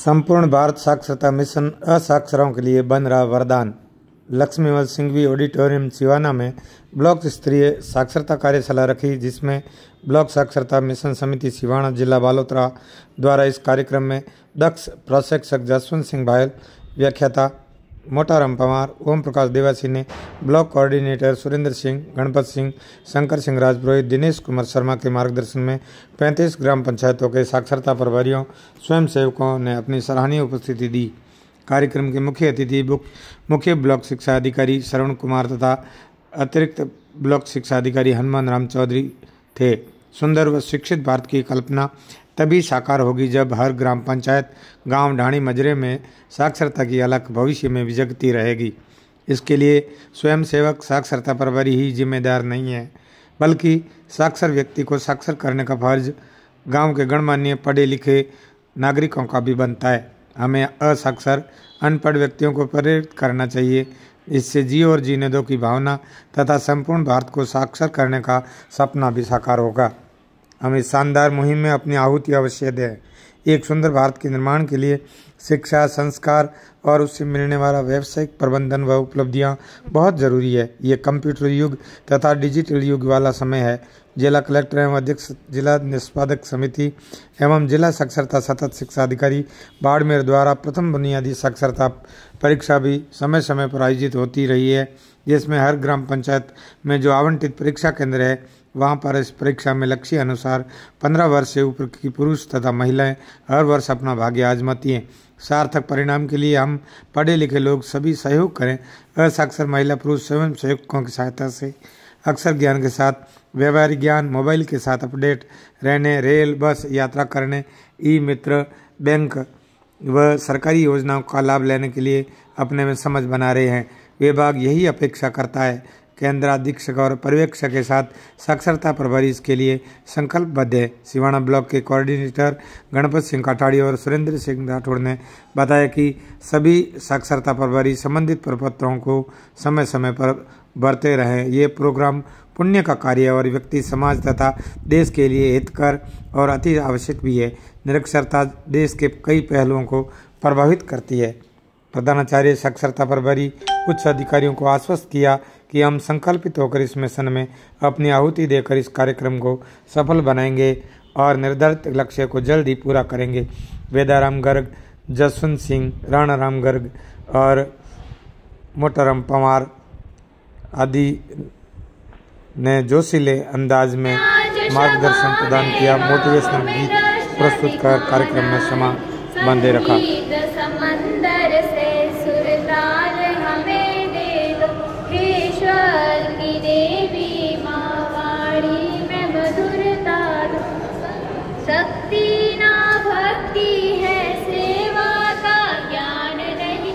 संपूर्ण भारत साक्षरता मिशन असाक्षरों के लिए बन रहा वरदान। लक्ष्मीवंश सिंघवी ऑडिटोरियम सिवाना में ब्लॉक स्तरीय साक्षरता कार्यशाला रखी, जिसमें ब्लॉक साक्षरता मिशन समिति सिवाना जिला बालोतरा द्वारा इस कार्यक्रम में दक्ष प्रशिक्षक जसवंत सिंह भायल, व्याख्याता मोटाराम पवार, ओम प्रकाश देवासी ने ब्लॉक कोऑर्डिनेटर सुरेंद्र सिंह, गणपत सिंह, शंकर सिंह राजपुरोहित, दिनेश कुमार शर्मा के मार्गदर्शन में 35 ग्राम पंचायतों के साक्षरता प्रभारियों, स्वयं सेवकों ने अपनी सराहनीय उपस्थिति दी। कार्यक्रम के मुख्य अतिथि मुख्य ब्लॉक शिक्षा अधिकारी श्रवण कुमार तथा अतिरिक्त ब्लॉक शिक्षा अधिकारी हनुमान राम चौधरी थे। सुंदर व शिक्षित भारत की कल्पना तभी साकार होगी जब हर ग्राम पंचायत, गांव, ढाणी, मजरे में साक्षरता की अलख भविष्य में विजगती रहेगी। इसके लिए स्वयं सेवक साक्षरता प्रभारी ही जिम्मेदार नहीं है, बल्कि साक्षर व्यक्ति को साक्षर करने का फर्ज गांव के गणमान्य पढ़े लिखे नागरिकों का भी बनता है। हमें असाक्षर अनपढ़ व्यक्तियों को प्रेरित करना चाहिए। इससे जियो और जीने दो की भावना तथा संपूर्ण भारत को साक्षर करने का सपना भी साकार होगा। हम इस शानदार मुहिम में अपनी आहुति अवश्य दें। एक सुंदर भारत के निर्माण के लिए शिक्षा, संस्कार और उससे मिलने वाला व्यावसायिक प्रबंधन व उपलब्धियां बहुत जरूरी है। ये कंप्यूटर युग तथा डिजिटल युग वाला समय है। जिला कलेक्टर एवं अध्यक्ष जिला निष्पादक समिति एवं जिला साक्षरता सतत शिक्षा अधिकारी बाड़मेर द्वारा प्रथम बुनियादी साक्षरता परीक्षा भी समय समय पर आयोजित होती रही है, जिसमें हर ग्राम पंचायत में जो आवंटित परीक्षा केंद्र है, वहां पर इस परीक्षा में लक्ष्य अनुसार 15 वर्ष से ऊपर की पुरुष तथा महिलाएं हर वर्ष अपना भाग्य आजमाती हैं। सार्थक परिणाम के लिए हम पढ़े लिखे लोग सभी सहयोग करें। असाक्षर महिला पुरुष स्वयं सेवकों की सहायता से अक्षर ज्ञान के साथ व्यवहारिक ज्ञान, मोबाइल के साथ अपडेट रहने, रेल बस यात्रा करने, ई मित्र, बैंक व सरकारी योजनाओं का लाभ लेने के लिए अपने में समझ बना रहे हैं। विभाग यही अपेक्षा करता है। केंद्राधीक्षक और पर्यवेक्षक के साथ साक्षरता प्रभारी इसके लिए संकल्पबद्ध है। सिवाना ब्लॉक के कोऑर्डिनेटर गणपत सिंह काठाड़ी और सुरेंद्र सिंह राठौड़ ने बताया कि सभी साक्षरता प्रभारी संबंधित प्रपत्रों को समय समय पर भरते रहें। ये प्रोग्राम पुण्य का कार्य और व्यक्ति, समाज तथा देश के लिए हितकर और अति आवश्यक भी है। निरक्षरता देश के कई पहलुओं को प्रभावित करती है। प्रधानाचार्य साक्षरता प्रभारी उच्च अधिकारियों को आश्वस्त किया कि हम संकल्पित होकर इस मिशन में अपनी आहुति देकर इस कार्यक्रम को सफल बनाएंगे और निर्धारित लक्ष्य को जल्द ही पूरा करेंगे। वेदाराम गर्ग, जसवंत सिंह, राणाराम गर्ग और मोटाराम पवार आदि ने जोशीले अंदाज में मार्गदर्शन प्रदान किया। मोटिवेशनल गीत प्रस्तुत कर कार्यक्रम में समा बांधे रखा। शक्ति ना भक्ति है, सेवा का ज्ञान नहीं,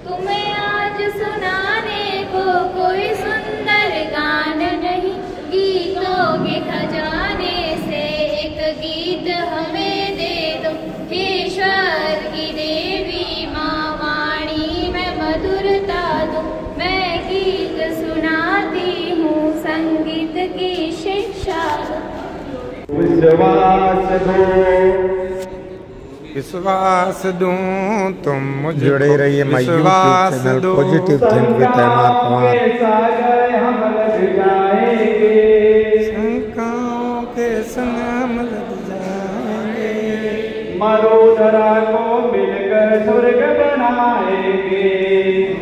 तुम्हें आज सुनाने को कोई सुंदर गान नहीं। गीतों के खजाने से एक गीत हमें दे दो, ईश्वर की देवी माँ वाणी में मधुरता दो। मैं गीत सुनाती हूँ, संगीत की शिक्षा दो। विश्वास दूं तुम जुड़े रहिए my YouTube channel positive think with MR Pawar. शंकाओं के संग लग जाएंगे, मरुधरा को मिलकर स्वर्ग बनाएंगे,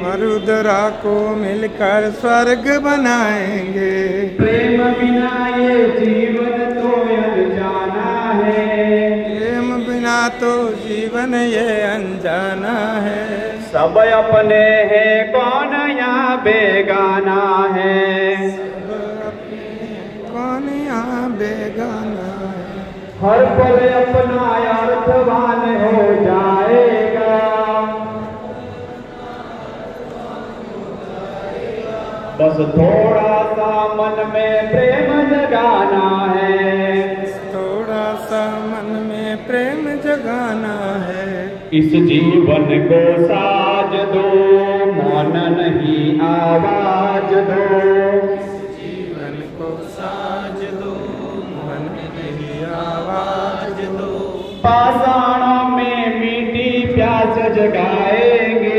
मरुधरा को मिलकर स्वर्ग बनाएंगे। प्रेम बिना ये जीवन तो अनजाना है, प्रेम बिना तो जीवन ये अनजाना है। सब अपने हैं, कौन यहाँ बेगाना है, कौन यहाँ बेगाना है। हर पल अपना अर्थवान हो जाएगा, बस थोड़ा सा मन में प्रेम जगाना है, थोड़ा सा मन में प्रेम जगाना है। इस जीवन को साज दो, मौन नहीं आवाज दो, जीवन को साज दो, मन नहीं आवाज दो। पाषाण में मिटी जगाएंगे,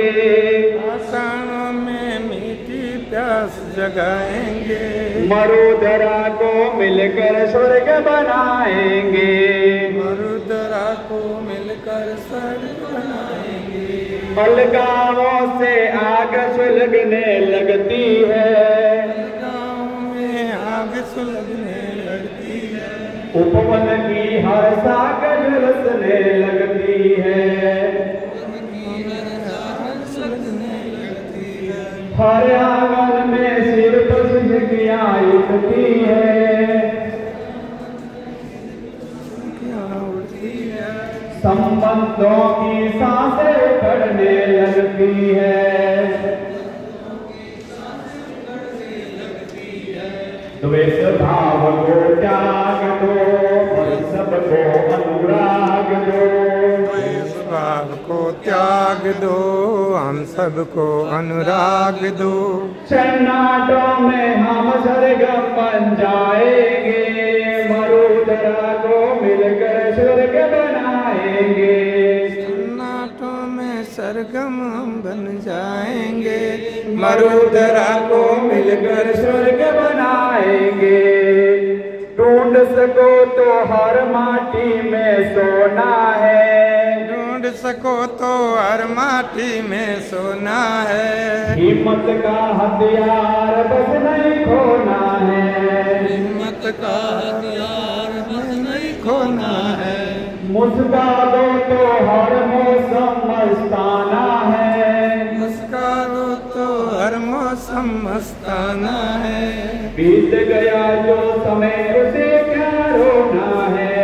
आशाओं में मीठी प्यास जगाएंगे, मरुधरा को मिलकर स्वर्ग बनाएंगे, मरुधरा को मिलकर स्वर्ग बनाएंगे। अलगावों से आग सुलगने लगती है, गाँव में आग सुलगने लगती है, उपवन की हर शाख झुलसने लगती है, आग सुलगने लगती है, हर आंगन में सिर पर सिसकियां उठती है, क्या उड़ती है, संबंधों की सांसें उखड़ने लगती है, द्वेष भाव को त्याग दो और सबको अनुराग दो, द्वेष भाव को त्याग दो, हम सबको अनुराग दो, सन्नाटों में हम सरगम बन जाएंगे, मरुधरा को मिलकर स्वर्ग बनाएंगे, सन्नाटों में सरगम हम बन जाएंगे, मरुधरा को मिलकर स्वर्ग बनाएंगे, ढूंढ सको तो हर माटी में सोना है, ढूंढ सको तो हर माटी में सोना है, हिम्मत का हथियार बस नहीं खोना है, हिम्मत का हथियार बस नहीं खोना है, मुस्का दो तो हर मौसम मस्ताना है, मुस्कारो तो हर मौसम मस्ताना है, बीत गया जो समय उसे क्या रोना है,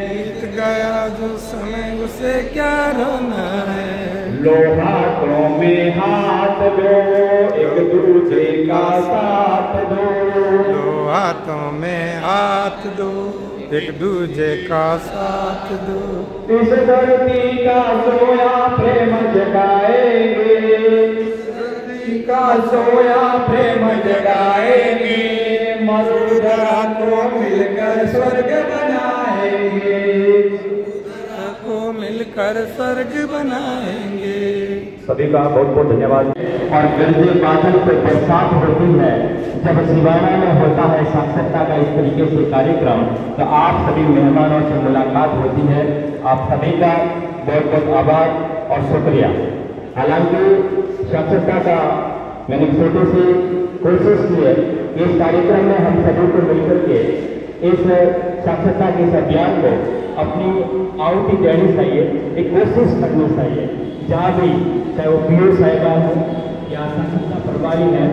बीत गया जो समय उसे क्या रोना है, लो हाथों में हाथ दो एक दूसरे का साथ दो, दो हाथों में हाथ दो, एक दूजे का साथ दो, इस धरती का सोया प्रेम जगाएंगे, धरती का सोया प्रेम जगाएंगे, मरुधरा को मिलकर स्वर्ग बनाएंगे, मरुधरा को मिलकर स्वर्ग बनाएंगे। सभी का बहुत बहुत धन्यवाद। और गरजे बादल पे बरसात होती है, जब सिवाना में होता है साक्षरता का इस तरीके से कार्यक्रम, तो आप सभी मेहमानों से मुलाकात होती है। आप सभी का बहुत बहुत आभार और शुक्रिया। हालांकि साक्षरता का मैंने छोटे से कोशिश की है, इस कार्यक्रम में हम सभी को मिलकर के इस साक्षरता के इस अभियान को अपनी आहुति देनी चाहिए, एक कोशिश करनी चाहिए। जहाँ भी चाहे वो पीओ साहिबान हो या साक्षरता प्रभारी है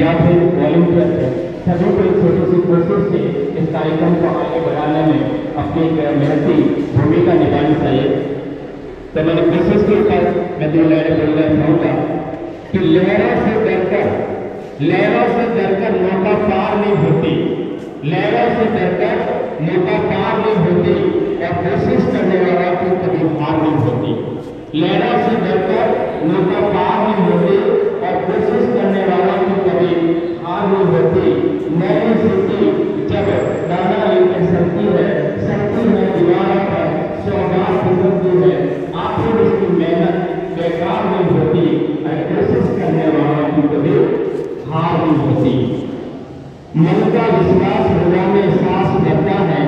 या फिर वॉलंटियर है, सभी को एक छोटी सी कोशिश से इस कार्यक्रम को आगे बढ़ाने में अपनी एक मेहनती भूमिका निभानी चाहिए। तो मैंने कोशिश की पर मैं 2 लाइनें बोलना चाहूँगा कि लहरों से डरकर नौका पार नहीं होती, लहरों से डरकर नौका पार नहीं होती, और कोशिश करने वाला को कभी हार नहीं होती। लहरों से डरकर नौका पार नहीं होती और कोशिश करने वाला की कभी हार नहीं होती। नई सिद्धि जब दाना लेकर सकती है दीवारों पर सौगात फिसलती है, आखिर उसकी मेहनत बेकार नहीं होती और कोशिश करने वाला की कभी हार नहीं होती। मन का विश्वास हवा में सांस लेता है,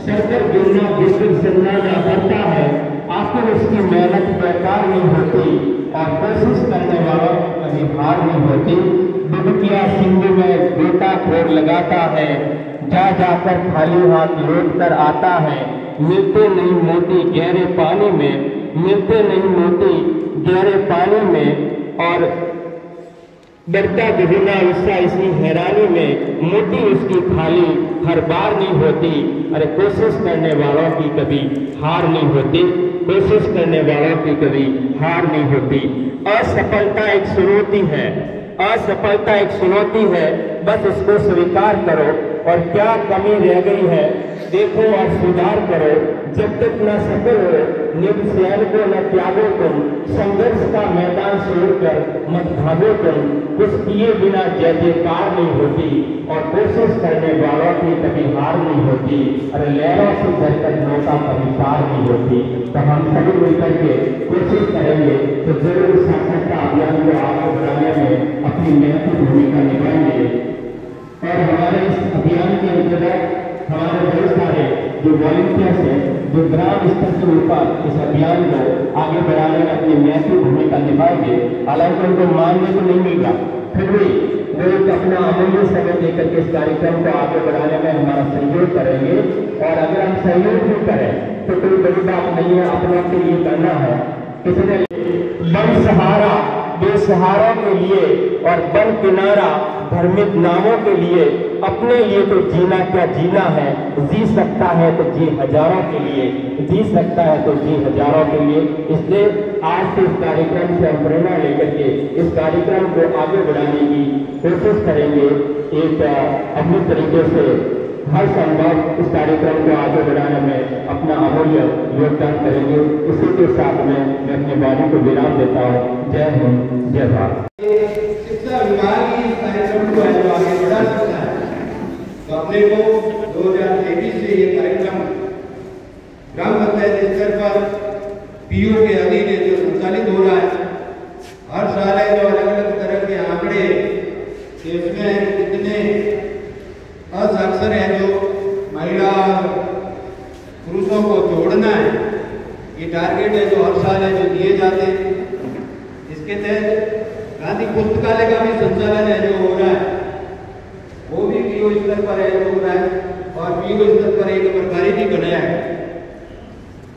सरकर गिरना बिस्तर सन्ना करता है, आखिर उसकी मेहनत बेकार नहीं होती और कोशिश करने वालों की कभी हार नहीं होती। डुबकिया सिंधु में गोताखोर लगाता है, जा जाकर खाली हाथ लौट कर आता है। मिलते नहीं मोती गहरे पानी में, मिलते नहीं मोती गहरे पानी में, और डरता डूबना उसका इसी हैरानी में, मोती उसकी खाली हर बार नहीं होती। अरे कोशिश करने वालों की कभी हार नहीं होती, कोशिश करने वालों की कभी हार नहीं होती। असफलता एक चुनौती है, असफलता एक चुनौती है, बस इसको स्वीकार करो और क्या कमी रह गई है देखो और सुधार करो। जब तक न सफल हो निर्शैल को न त्यागो तुम, संघर्ष का मैदान छोड़कर मत भागो तुम। कुछ किए बिना जय जयकार नहीं होती और कोशिश करने वालों की कभी हार नहीं होती। अरे लहरों से झरकर नौका कभी पार नहीं होती। तो हम सभी मिलकर के कोशिश करेंगे तो जरूर साक्षरता अभियान को आगे बढ़ाने में अपनी महत्वपूर्ण भूमिका निभाएंगे। और हमारे इस अभियान के अंतर्गत हमारे बहुत सारे जो वॉलंटियर्स हैं जो ग्राम स्तर से ऊपर इस अभियान को आगे बढ़ाने में अपनी महत्वपूर्ण भूमिका निभाएंगे। हालांकि उनको मानने को नहीं मिल रहा, फिर भी वो एक अपना अमूल्य समय देकर के इस कार्यक्रम को आगे बढ़ाने में हमारा सहयोग करेंगे। और अगर हम सहयोग भी करें तो कोई बड़ी बात नहीं है, अपनों के लिए करना है। किसी ने बन सहारा बेसहारों के लिए और बन किनारा भ्रमित नामों के लिए, अपने लिए तो जीना क्या जीना है, जी सकता है तो जी हजारों के लिए, जी सकता है तो जी हजारों के लिए। इसलिए आज के इस कार्यक्रम से हम प्रेरणा लेकर के इस कार्यक्रम को आगे बढ़ाने की कोशिश करेंगे। एक अपने तरीके से हर संभव इस कार्यक्रम को आगे बढ़ाने में अपना अमूल्य योगदान करेंगे। इसी के साथ में मैं अपने वाणी को विराम देता हूँ। जय हिंद, जय भारत। शिक्षा विभाग ही इस कार्यक्रम को आगे बढ़ा सकता है। तो अपने को 2023 से ये कार्यक्रम ग्राम पंचायत स्तर पर पीओ के अधीन है जो संचालित हो रहा है। हर साल है जो अलग अलग तरह के आंकड़े कि उसमें कितने असाक्षर है जो महिला पुरुषों को जोड़ना है, ये टारगेट है जो हर साल है जो दिए जाते हैं। इसके तहत गांधी पुस्तकालय का भी संचालन है जो हो रहा है, वो भी पीओ स्तर पर है जो हो रहा है। और पीओ स्तर पर एक प्रभारी भी बनाया है।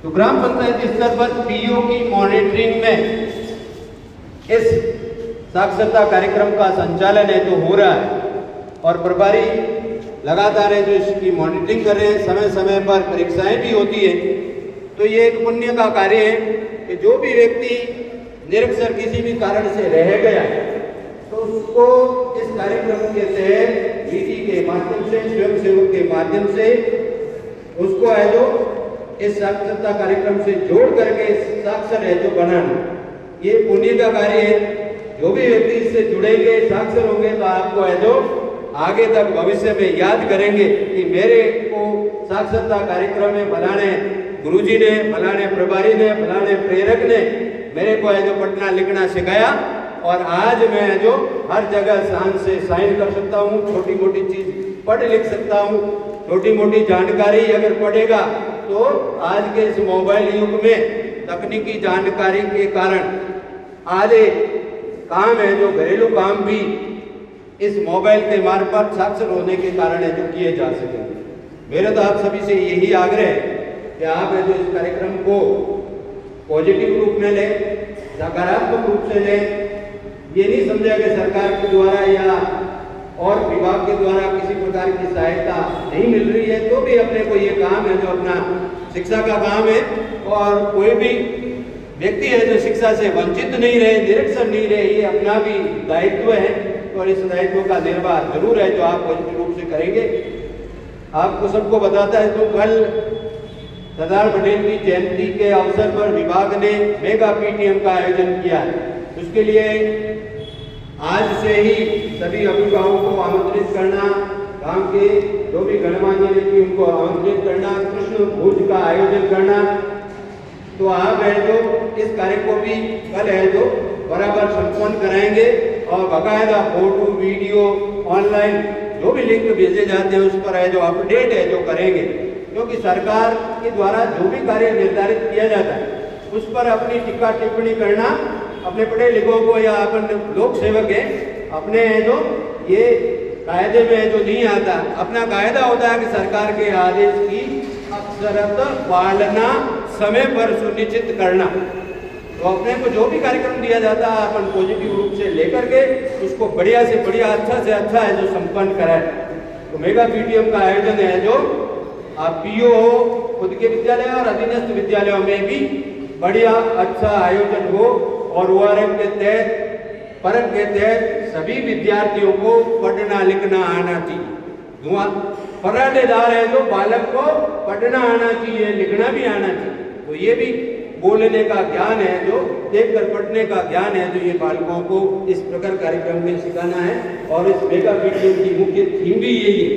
तो ग्राम पंचायत स्तर पर पीओ की मॉनिटरिंग में इस साक्षरता कार्यक्रम का संचालन है जो हो रहा है। और प्रभारी लगातार है जो इसकी मॉनिटरिंग कर रहे हैं। समय समय पर परीक्षाएं भी होती है। तो ये एक पुण्य का कार्य है कि जो भी व्यक्ति निरक्षर किसी भी कारण से रह गया तो उसको इस कार्यक्रम के तहत वीटी के माध्यम से, स्वयं सेवक के माध्यम से उसको है जो इस साक्षरता कार्यक्रम से जोड़ करके साक्षर है जो बनाना, ये पुण्य का कार्य है। जो भी व्यक्ति इससे जुड़ेंगे, साक्षर होंगे तो आपको है जो आगे तक भविष्य में याद करेंगे कि मेरे को साक्षरता कार्यक्रम में फलाने गुरुजी ने, फलाने प्रभारी ने, फलाने प्रेरक ने मेरे को है जो पढ़ना लिखना सिखाया और आज मैं जो हर जगह शान से साइन कर सकता हूँ, छोटी मोटी चीज पढ़ लिख सकता हूँ। छोटी मोटी जानकारी अगर पढ़ेगा तो आज के इस मोबाइल युग में तकनीकी जानकारी के कारण आधे काम है जो घरेलू काम भी इस मोबाइल के मार्फत साक्षर होने के कारण है जो किए जा सकेंगे। मेरा तो आप सभी से यही आग्रह है कि आप है जो इस कार्यक्रम को पॉजिटिव रूप में लें, सकारात्मक रूप से लें। ये नहीं समझा कि सरकार के द्वारा या और विभाग के द्वारा किसी प्रकार की सहायता नहीं मिल रही है तो भी अपने को ये काम है जो अपना शिक्षा का काम है। और कोई भी व्यक्ति है जो शिक्षा से वंचित नहीं रहे, निरक्षर नहीं रहे, ये अपना भी दायित्व है। और इस दायित्व का निर्वाह जरूर है जो आप पॉजिटिव रूप से करेंगे। आपको सबको बताता है तो कल सरदार पटेल की जयंती के अवसर पर विभाग ने मेगा पीटीएम का आयोजन किया है। उसके लिए आज से ही सभी अभिभावकों को आमंत्रित करना, गांव के जो भी गणमान्य व्यक्ति उनको आमंत्रित करना, कृष्ण भोज का आयोजन करना। तो आप है जो इस कार्य को भी कल है जो बराबर संपन्न कराएंगे और बाकायदा फोटो वीडियो ऑनलाइन जो भी लिंक भेजे जाते हैं उस पर है जो अपडेट है जो करेंगे। क्योंकि सरकार के द्वारा जो भी कार्य निर्धारित किया जाता है उस पर अपनी टीका टिप्पणी करना अपने पढ़े लिखों को या अपन लोक सेवक है अपने है जो ये कायदे में जो नहीं आता। अपना कायदा होता है कि सरकार के आदेश की अक्षरत पालना समय पर सुनिश्चित करना। तो अपने को जो भी कार्यक्रम दिया जाता है अपन पॉजिटिव रूप से लेकर के उसको बढ़िया से बढ़िया, अच्छा से अच्छा है जो संपन्न कराए। तो मेगा पीटीएम का आयोजन है जो आप पीओ हो खुद के विद्यालय और अधीनस्थ विद्यालयों में भी बढ़िया अच्छा आयोजन हो और ओआरएम के तहत परख के तहत सभी विद्यार्थियों को पढ़ना लिखना आना चाहिए। धुआं फर्राटेदार है तो बालक को पढ़ना आना चाहिए, लिखना भी आना चाहिए। तो ये भी बोलने का ज्ञान है, जो देखकर पढ़ने का ज्ञान है, जो ये बालकों को इस प्रकार कार्यक्रम में सिखाना है। और इस मेगा वीडियो की मुख्य थीम भी यही है।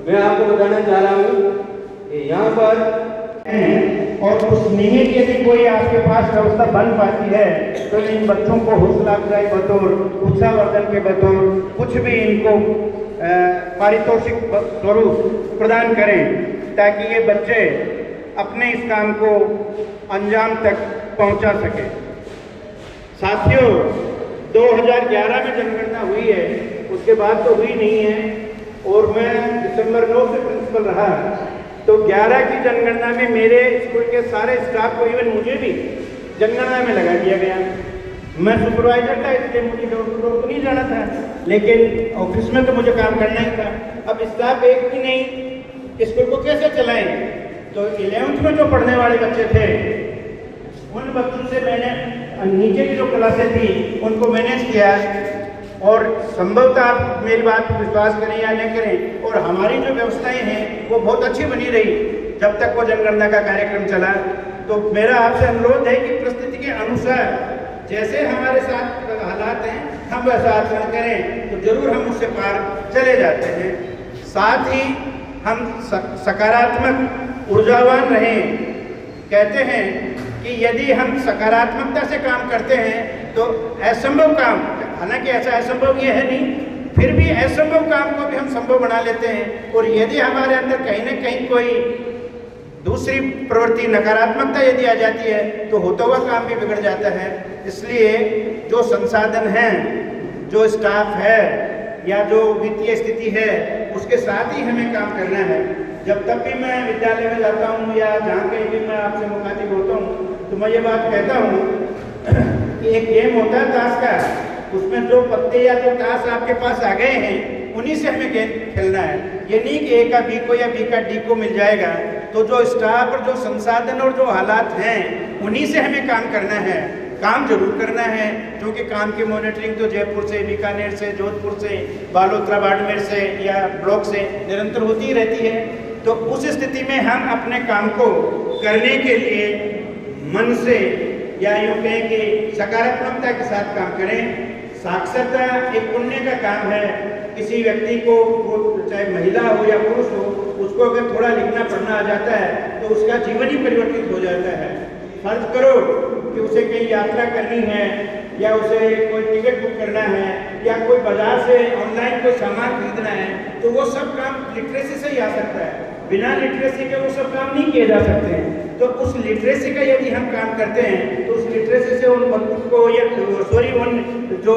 मैं आपको बताना चाह रहा हूँ कि यहाँ पर और उस निमित्त यदि कोई आपके पास व्यवस्था बन पाती है तो इन बच्चों को हौसला अफजाई बतौर, उत्साहवर्धन के बतौर कुछ भी इनको पारितोषिक स्वरूप प्रदान करें, ताकि ये बच्चे अपने इस काम को अंजाम तक पहुंचा सके। साथियों, 2011 में जनगणना हुई है, उसके बाद तो हुई नहीं है, और मैं दिसंबर 9 से प्रिंसिपल रहा। तो 11 की जनगणना में मेरे स्कूल के सारे स्टाफ को, इवन मुझे भी जनगणना में लगा दिया गया। मैं सुपरवाइजर था, इसलिए मुझे डोर टू डोर तो नहीं जाना था, लेकिन ऑफिस में तो मुझे काम करना ही था। अब स्टाफ एक भी नहीं, स्कूल को कैसे चलाएं? तो 11th में जो पढ़ने वाले बच्चे थे, उन बच्चों से मैंने नीचे की जो क्लासें थी उनको मैनेज किया। और संभवतः आप मेरी बात पर विश्वास करें या न करें, और हमारी जो व्यवस्थाएं हैं वो बहुत अच्छी बनी रही जब तक वो जनगणना का कार्यक्रम चला। तो मेरा आपसे अनुरोध है कि परिस्थिति के अनुसार जैसे हमारे साथ हालात हैं, हम वैसा आचरण करें तो जरूर हम उससे पार चले जाते हैं। साथ ही हम सकारात्मक ऊर्जावान रहें। कहते हैं कि यदि हम सकारात्मकता से काम करते हैं तो असंभव काम, हालांकि ऐसा असंभव ये है नहीं, फिर भी असंभव काम को भी हम संभव बना लेते हैं। और यदि हमारे अंदर कहीं ना कहीं कोई दूसरी प्रवृत्ति, नकारात्मकता यदि आ जाती है तो होता हुआ काम भी बिगड़ जाता है। इसलिए जो संसाधन हैं, जो स्टाफ है या जो वित्तीय स्थिति है, उसके साथ ही हमें काम करना है। जब तक भी मैं विद्यालय में जाता हूँ या जहाँ कहीं भी मैं आपसे मुखातिब होता हूँ तो मैं ये बात कहता हूँ कि एक गेम होता है ताश का, उसमें जो पत्ते या जो ताश आपके पास आ गए हैं उन्हीं से हमें गेम खेलना है। ये नहीं कि ए का बी को या बी का डी को मिल जाएगा। तो जो स्टाफ और जो संसाधन और जो हालात हैं उन्हीं से हमें काम करना है, काम जरूर करना है। क्योंकि काम की मॉनिटरिंग तो जयपुर से, बीकानेर से, जोधपुर से, बालोतरा, बाड़मेर से या ब्लॉक से निरंतर होती ही रहती है। तो उस स्थिति में हम अपने काम को करने के लिए मन से या यूँ कहें कि सकारात्मकता के साथ काम करें। साक्षरता एक पुण्य का काम है। किसी व्यक्ति को, चाहे महिला हो या पुरुष हो, उसको अगर थोड़ा लिखना पढ़ना आ जाता है तो उसका जीवन ही परिवर्तित हो जाता है। फर्ज करो कि उसे कहीं यात्रा करनी है या उसे कोई टिकट बुक करना है या कोई बाजार से ऑनलाइन कोई सामान खरीदना है, तो वो सब काम लिटरेसी से ही आ सकता है। बिना लिटरेसी के वो सब काम नहीं किए जा सकते हैं। तो उस लिटरेसी का यदि हम काम करते हैं तो उस लिटरेसी से उन बच्चों को या उन जो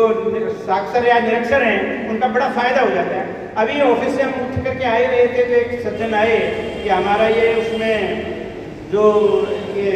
साक्षर या निरक्षर हैं उनका बड़ा फायदा हो जाता है। अभी ऑफिस से हम उठ करके आए रहे थे तो एक सज्जन आए कि हमारा ये उसमें जो ये